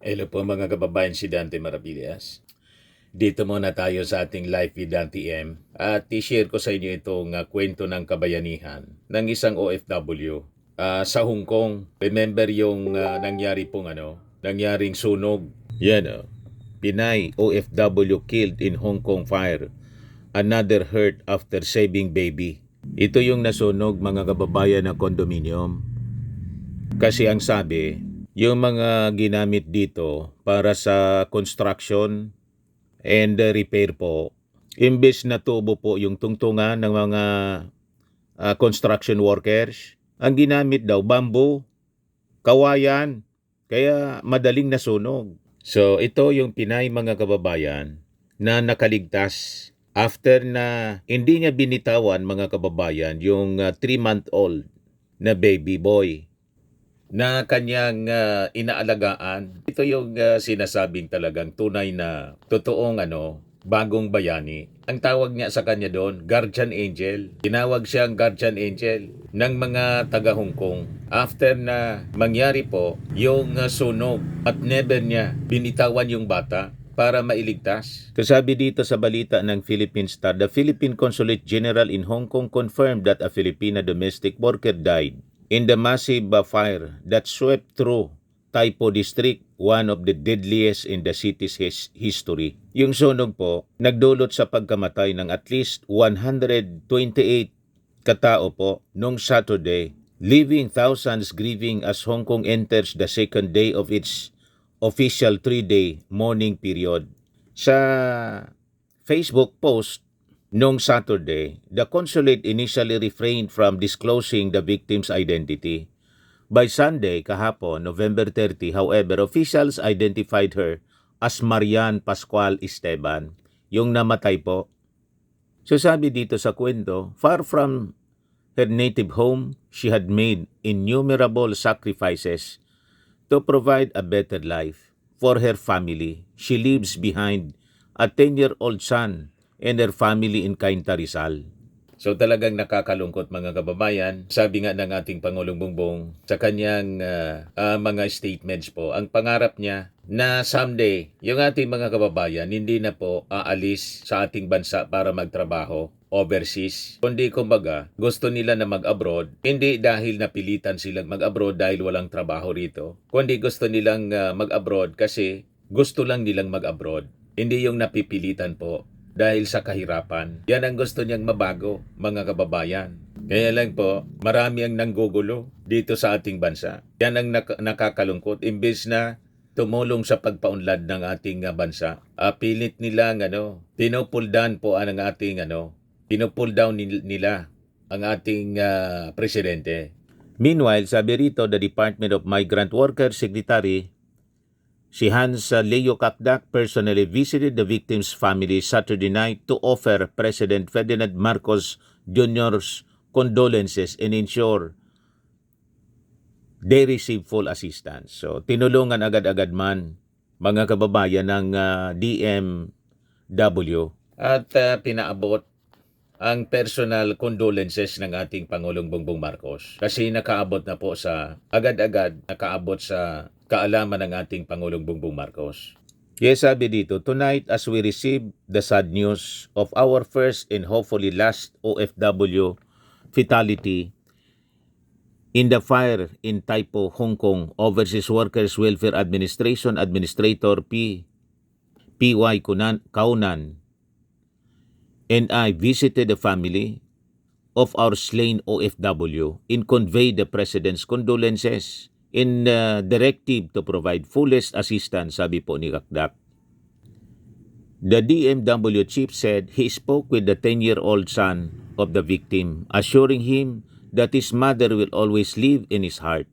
Hello po mga kababayan, si Dante Maravillas. Dito muna tayo sa ating live with Dante M at i-share ko sa inyo itong kwento ng kabayanihan ng isang OFW sa Hong Kong. Remember yung nangyaring sunog. Yan Pinay OFW killed in Hong Kong fire. Another hurt after saving baby. Ito yung nasunog mga kababayan ng condominium. Kasi ang sabi, yung mga ginamit dito para sa construction and repair po, imbes na tubo po yung tungtungan ng mga construction workers, ang ginamit daw bamboo, kawayan, kaya madaling nasunog. So ito yung Pinay mga kababayan na nakaligtas after na hindi niya binitawan mga kababayan yung 3-month-old na baby boy na kanyang inaalagaan. Ito yung sinasabing talagang tunay na totoong bagong bayani. Ang tawag niya sa kanya doon, guardian angel. Tinawag siyang guardian angel ng mga taga Hong Kong. After na mangyari po yung sunog at never niya binitawan yung bata para mailigtas. Kasabi dito sa balita ng Philippine Star, the Philippine Consulate General in Hong Kong confirmed that a Filipina domestic worker died in the massive fire that swept through Tai Po District, one of the deadliest in the city's history. Yung sunog po, nagdulot sa pagkamatay ng at least 128 katao po nung Saturday, leaving thousands grieving as Hong Kong enters the second day of its official 3-day mourning period. Sa Facebook post noong Saturday, the consulate initially refrained from disclosing the victim's identity. By Sunday, kahapon, November 30, however, officials identified her as Marian Pascual Esteban, yung namatay po. So sabi dito sa kwento, far from her native home, she had made innumerable sacrifices to provide a better life for her family. She leaves behind a 10-year-old son and their family in Cainta, Rizal. So talagang nakakalungkot mga kababayan. Sabi nga ng ating Pangulong Bongbong sa kanyang mga statements po, ang pangarap niya na someday yung ating mga kababayan hindi na po aalis sa ating bansa para magtrabaho overseas. Kundi kumbaga gusto nila na mag-abroad, hindi dahil napilitan silang mag-abroad dahil walang trabaho rito. Kundi gusto nilang mag-abroad kasi gusto lang nilang mag-abroad. Hindi yung napipilitan po dahil sa kahirapan. Yan ang gusto niyang mabago, mga kababayan. Kaya lang po, marami ang nanggugulo dito sa ating bansa. Yan ang nakakalungkot. Imbes na tumulong sa pagpaunlad ng ating bansa, pilit nilang pinupuldan po ang ating pinupul down nila ang ating presidente. Meanwhile, sabi rito, the Department of Migrant Workers Secretary si Hans Leo Kakdak personally visited the victims' family Saturday night to offer President Ferdinand Marcos Jr.'s condolences and ensure they receive full assistance. So, tinulungan agad-agad man mga kababayan ng DMW at pinaabot ang personal condolences ng ating Pangulong Bongbong Marcos. Kasi nakaabot na po agad-agad nakaabot sa kaalaman ng ating Pangulong Bongbong Marcos. Yes, sabi dito, tonight as we receive the sad news of our first and hopefully last OFW fatality in the fire in Tai Po, Hong Kong, Overseas Workers Welfare Administration Administrator P.Y. Kaunan and I visited the family of our slain OFW and conveyed the President's condolences in directive to provide fullest assistance, sabi po ni Kakdak. The DMW chief said he spoke with the 10-year-old son of the victim, assuring him that his mother will always live in his heart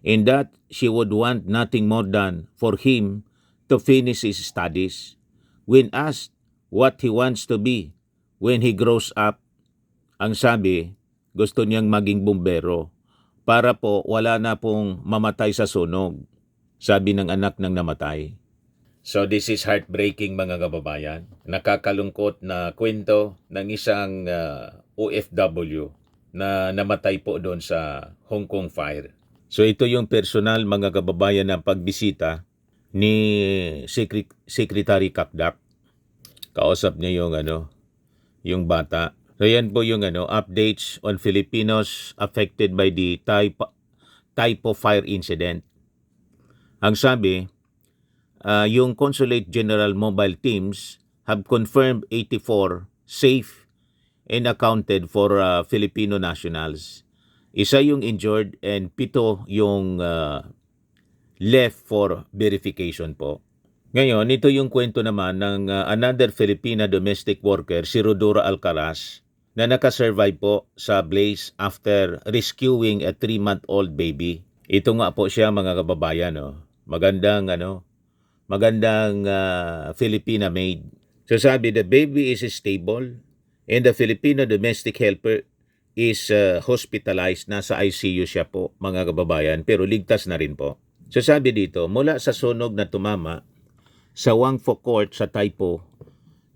and that she would want nothing more than for him to finish his studies. When asked what he wants to be when he grows up, ang sabi, gusto niyang maging bumbero para po wala na pong mamatay sa sunog, sabi ng anak ng namatay. So this is heartbreaking mga kababayan. Nakakalungkot na kwento ng isang OFW na namatay po doon sa Hong Kong fire. So ito yung personal mga kababayan ng pagbisita ni Secretary Kakdak. Kausap niya yung bata. So yan po yung updates on Filipinos affected by the Taipo fire incident. Ang sabi, yung Consulate General Mobile Teams have confirmed 84 safe and accounted for Filipino nationals. Isa yung injured and 7 yung left for verification po. Ngayon, ito yung kwento naman ng another Filipina domestic worker, si Rodora Alcaraz, na nakasurvive po sa blaze after rescuing a 3-month-old baby. Ito nga po siya, mga kababayan, magandang Filipina maid. So sabi, the baby is stable and the Filipino domestic helper is hospitalized. Nasa ICU siya po, mga kababayan, pero ligtas na rin po. So sabi dito, mula sa sunog na tumama sa Wangfo Court sa Taipo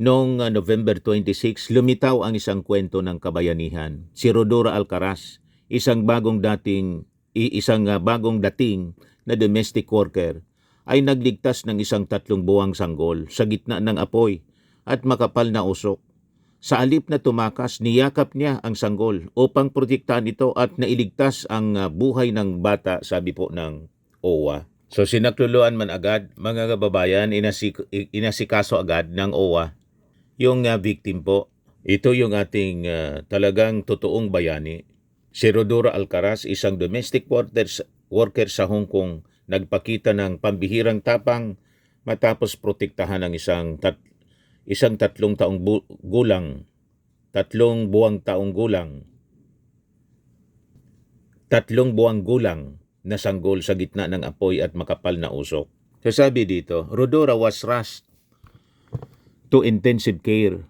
noong November 26, lumitaw ang isang kwento ng kabayanihan. Si Rodora Alcaraz, isang bagong dating na domestic worker, ay nagligtas ng isang 3 buwang sanggol sa gitna ng apoy at makapal na usok. Sa alip na tumakas, niyakap niya ang sanggol upang protektahan ito at nailigtas ang buhay ng bata, sabi po ng OWA. So sinakluluan man agad, mga kababayan, inasikaso agad ng OWA yung victim po. Ito yung ating talagang totoong bayani. Si Rodora Alcaraz, isang domestic worker sa Hong Kong, nagpakita ng pambihirang tapang matapos protektahan ng isang 3 buwang gulang na sanggol sa gitna ng apoy at makapal na usok. So sabi dito, Rodora was rushed to intensive care,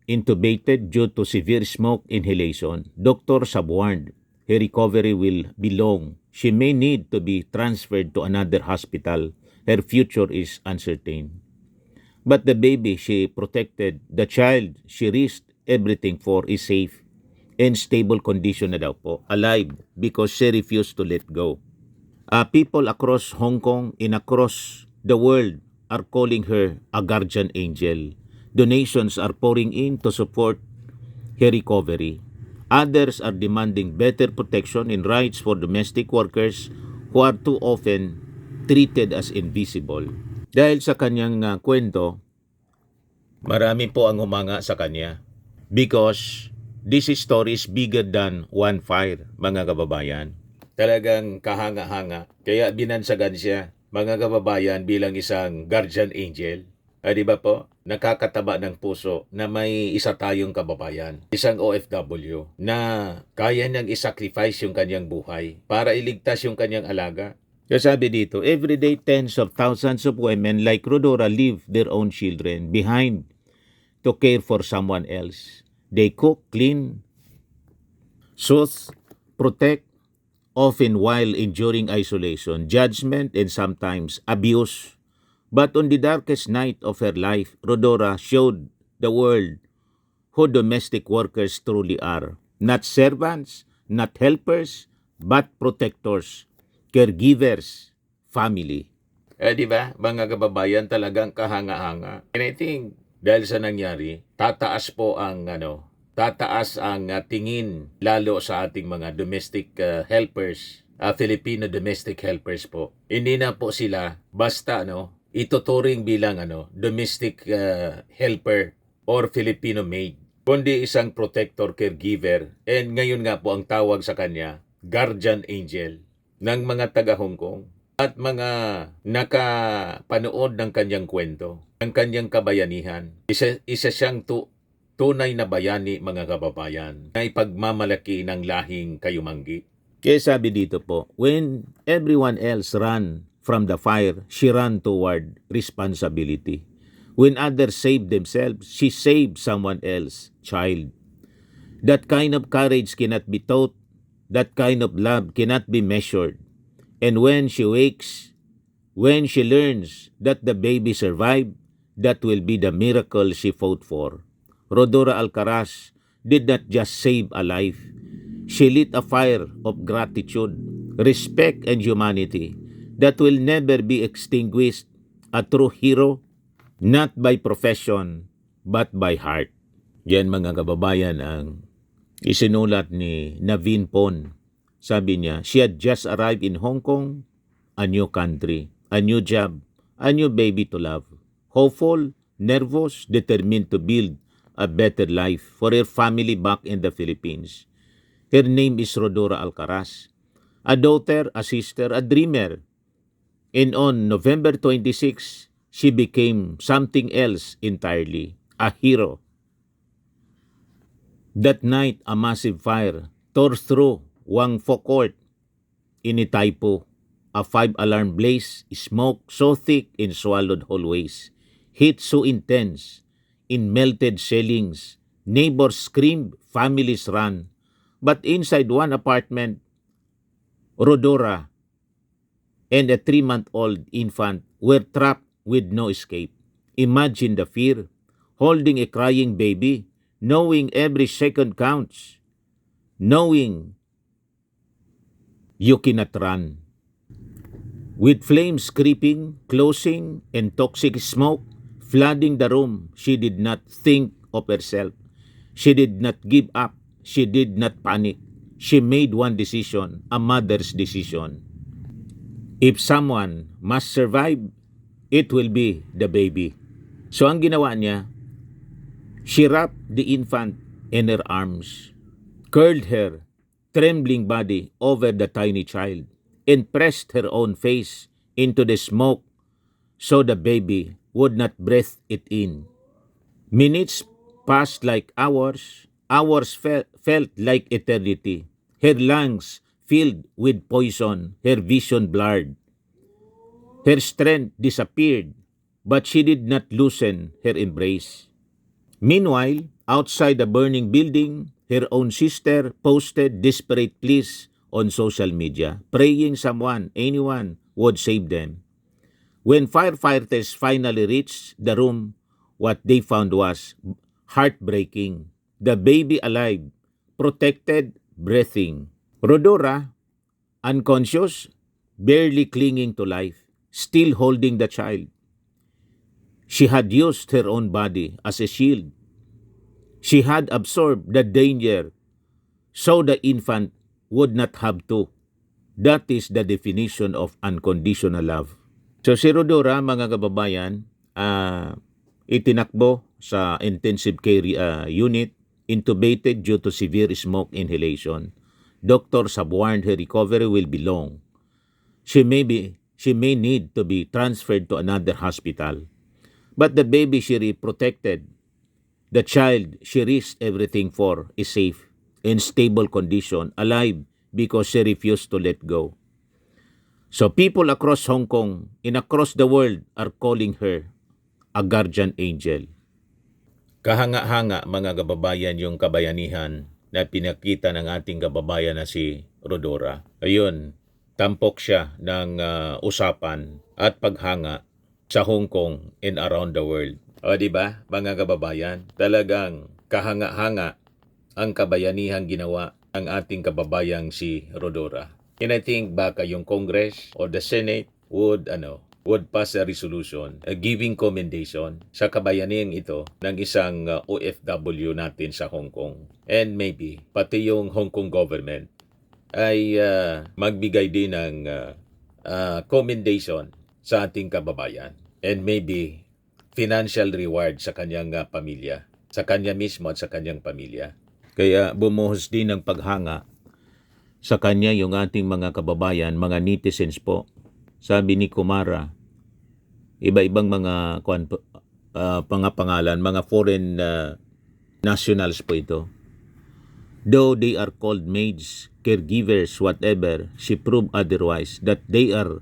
intubated due to severe smoke inhalation. Doctors have warned her recovery will be long. She may need to be transferred to another hospital. Her future is uncertain. But the baby she protected, the child she risked everything for, is safe and stable condition na daw po, alive, because she refused to let go. People across Hong Kong and across the world are calling her a guardian angel. Donations are pouring in to support her recovery. Others are demanding better protection and rights for domestic workers who are too often treated as invisible. Dahil sa kanyang kwento, marami po ang humanga sa kanya. Because this story is bigger than one fire, mga kababayan. Talagang kahanga-hanga. Kaya binansagan siya, mga kababayan, bilang isang guardian angel. Di ba po? Nakakataba ng puso na may isa tayong kababayan, isang OFW, na kaya niyang isacrifice yung kanyang buhay para iligtas yung kanyang alaga. Kaya sabi dito, everyday tens of thousands of women like Rodora leave their own children behind to care for someone else. They cook, clean, soothe, protect, often while enduring isolation, judgment, and sometimes abuse. But on the darkest night of her life, Rodora showed the world who domestic workers truly are. Not servants, not helpers, but protectors, caregivers, family. Di ba, mga kababayan, talagang kahanga-hanga. And I think, dahil sa nangyari, tataas ang tingin lalo sa ating mga domestic helpers, Filipino domestic helpers po. Hindi na po sila basta ituturing bilang domestic helper or Filipino maid, kundi isang protector, caregiver, and ngayon nga po ang tawag sa kanya, guardian angel ng mga taga Hong Kong at mga nakapanood ng kanyang kwento, ng kanyang kabayanihan. Isa siyang tunay na bayani, mga kababayan, na ipagmamalaki ng lahing Kayumanggi. Kaya sabi dito po, when everyone else ran from the fire, she ran toward responsibility. When others saved themselves, she saved someone else's child. That kind of courage cannot be taught. That kind of love cannot be measured. And when she wakes, when she learns that the baby survived, that will be the miracle she fought for. Rodora Alcaraz did not just save a life. She lit a fire of gratitude, respect, and humanity that will never be extinguished, a true hero, not by profession, but by heart. Yan mga kababayan ang isinulat ni Naveen Pon. Sabi niya, she had just arrived in Hong Kong, a new country, a new job, a new baby to love. Hopeful, nervous, determined to build a better life for her family back in the Philippines. Her name is Rodora Alcaraz, a daughter, a sister, a dreamer. And on November 26, she became something else entirely, a hero. That night, a massive fire tore through Wang Fo Court in Itaipu. A 5-alarm blaze, smoke so thick in swallowed hallways, heat so intense in melted ceilings. Neighbors screamed, families ran. But inside one apartment, Rodora and a 3-month-old infant were trapped with no escape. Imagine the fear, holding a crying baby, knowing every second counts, knowing you cannot run. With flames creeping, closing, and toxic smoke flooding the room, she did not think of herself. She did not give up. She did not panic. She made one decision, a mother's decision. If someone must survive, it will be the baby. So ang ginawa niya, she wrapped the infant in her arms, curled her trembling body over the tiny child, and pressed her own face into the smoke so the baby would not breathe it in. Minutes passed like hours. Hours felt like eternity. Her lungs filled with poison, her vision blurred. Her strength disappeared, but she did not loosen her embrace. Meanwhile, outside the burning building, her own sister posted desperate pleas on social media, praying someone, anyone, would save them. When firefighters finally reached the room, what they found was heartbreaking. The baby alive, protected, breathing. Rodora, unconscious, barely clinging to life, still holding the child. She had used her own body as a shield. She had absorbed the danger so the infant would not have to. That is the definition of unconditional love. So si Rodora, mga kababayan, itinakbo sa intensive care unit, intubated due to severe smoke inhalation. Doctors have warned her recovery will be long. She may need to be transferred to another hospital. But the baby she protected, the child she risked everything for, is safe, in stable condition, alive, because she refused to let go. So people across Hong Kong and across the world are calling her a guardian angel. Kahanga-hanga, mga kababayan, yung kabayanihan na pinakita ng ating kababayan na si Rodora. Ayun, tampok siya ng usapan at paghanga sa Hong Kong and around the world. O diba, mga kababayan, talagang kahanga-hanga ang kabayanihan ginawa ng ating kababayang si Rodora. And I think baka yung Congress or the Senate would pass a resolution giving commendation sa kabayanihan ito ng isang OFW natin sa Hong Kong. And maybe pati yung Hong Kong government ay magbigay din ng commendation sa ating kababayan. And maybe financial reward sa kanyang pamilya, sa kanya mismo at sa kanyang pamilya. Kaya bumuhos din ng paghanga sa kanya yung ating mga kababayan, mga netizens po. Sabi ni Kumara, iba-ibang mga pangalan, mga foreign nationals po ito. Though they are called maids, caregivers, whatever, she proved otherwise, that they are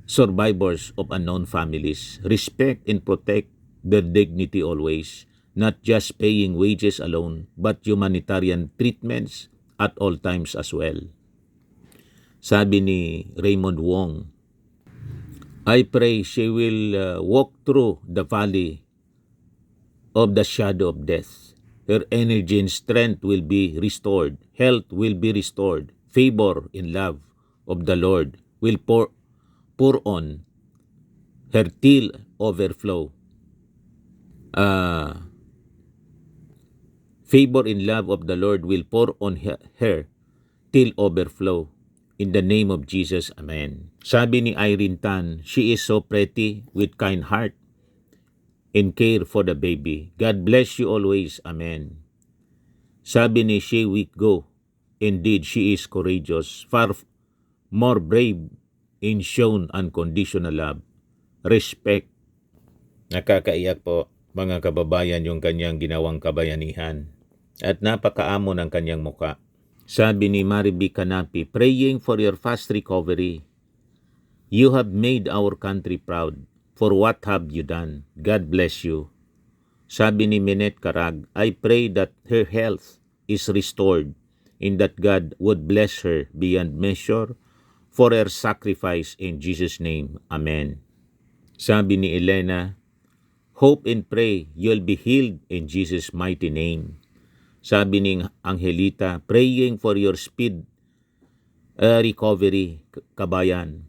survivors of unknown families. Respect and protect their dignity always, not just paying wages alone, but humanitarian treatments at all times as well. Sabi ni Raymond Wong, I pray she will walk through the valley of the shadow of death. Her energy and strength will be restored. Health will be restored. Favor and love of the Lord will pour on her till overflow. Favor and love of the Lord will pour on her till overflow. In the name of Jesus, Amen. Sabi ni Irene Tan, she is so pretty with kind heart and care for the baby. God bless you always, Amen. Sabi ni Shea Go, indeed she is courageous, far more brave in shown unconditional love, respect. Nakakaiyak po, mga kababayan, yung kanyang ginawang kabayanihan at napakaamo ng kanyang muka. Sabi ni Mariby Canapi, praying for your fast recovery. You have made our country proud. For what have you done? God bless you. Sabi ni Minette Carag, I pray that her health is restored and that God would bless her beyond measure for her sacrifice in Jesus' name. Amen. Sabi ni Elena, hope and pray you'll be healed in Jesus' mighty name. Sabi ni Angelita, praying for your speed recovery, kabayan.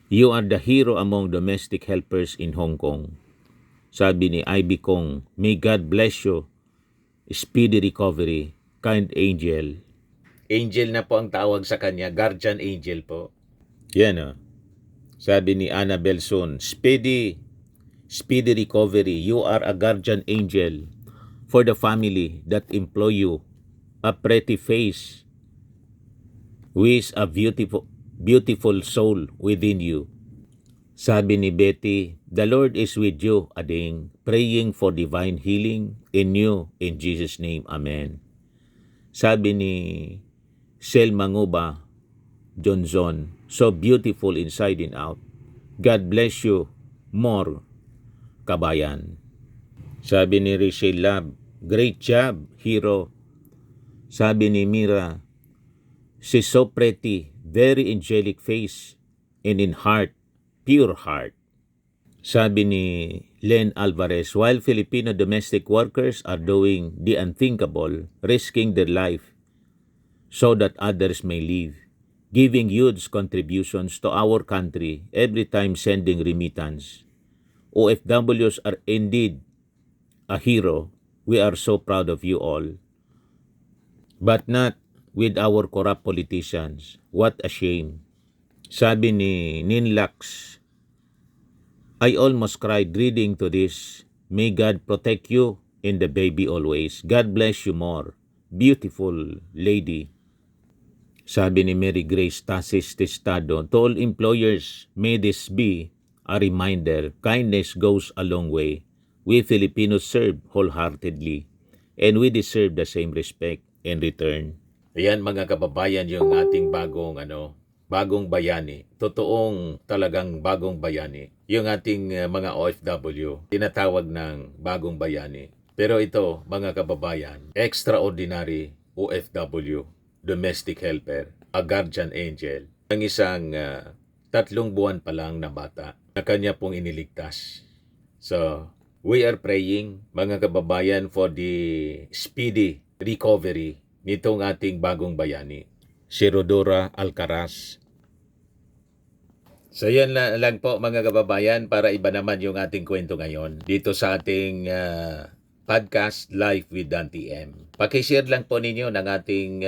You are the hero among domestic helpers in Hong Kong. Sabi ni Ivy Kong, may God bless you. Speedy recovery, kind angel. Angel na po ang tawag sa kanya, guardian angel po. Yan. Sabi ni Annabel Son, speedy recovery. You are a guardian angel for the family that employ you, a pretty face with a beautiful soul within you. Sabi ni Betty, the Lord is with you, Ading, praying for divine healing in you, in Jesus' name, Amen. Sabi ni Sel Manguba Johnson, so beautiful inside and out. God bless you more, kabayan. Sabi ni Rachel Lab, great job, hero. Sabi ni Mira, she's so pretty, very angelic face, and in heart, pure heart. Sabi ni Len Alvarez, while Filipino domestic workers are doing the unthinkable, risking their life so that others may live, giving huge contributions to our country every time sending remittance. OFWs are indeed a hero. We are so proud of you all. But not with our corrupt politicians. What a shame. Sabi ni Ninlax, I almost cried reading to this. May God protect you and the baby always. God bless you more. Beautiful lady. Sabi ni Mary Grace Tasis Testado, to all employers, may this be a reminder. Kindness goes a long way. We Filipinos serve wholeheartedly and we deserve the same respect in return. Ayan mga kababayan, yung ating bagong bayani. Totoong talagang bagong bayani. Yung ating mga OFW, tinatawag ng bagong bayani. Pero ito mga kababayan, extraordinary OFW, domestic helper, a guardian angel, ang isang 3 buwan pa lang na bata na kanya pong iniligtas. So, we are praying, mga kababayan, for the speedy recovery nitong ating bagong bayani, si Rodora Alcaraz. So yan lang po mga kababayan, para iba naman yung ating kwento ngayon dito sa ating podcast Live with Dan TM. Pakishare lang po ninyo ng ating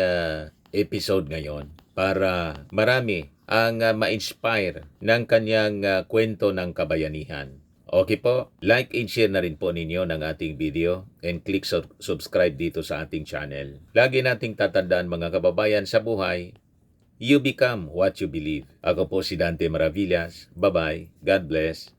episode ngayon para marami ang ma-inspire ng kanyang kwento ng kabayanihan. Okay po, like and share na rin po ninyo ng ating video and click subscribe dito sa ating channel. Lagi nating tatandaan mga kababayan, sa buhay, you become what you believe. Ako po si Dante Maravillas. Bye-bye. God bless.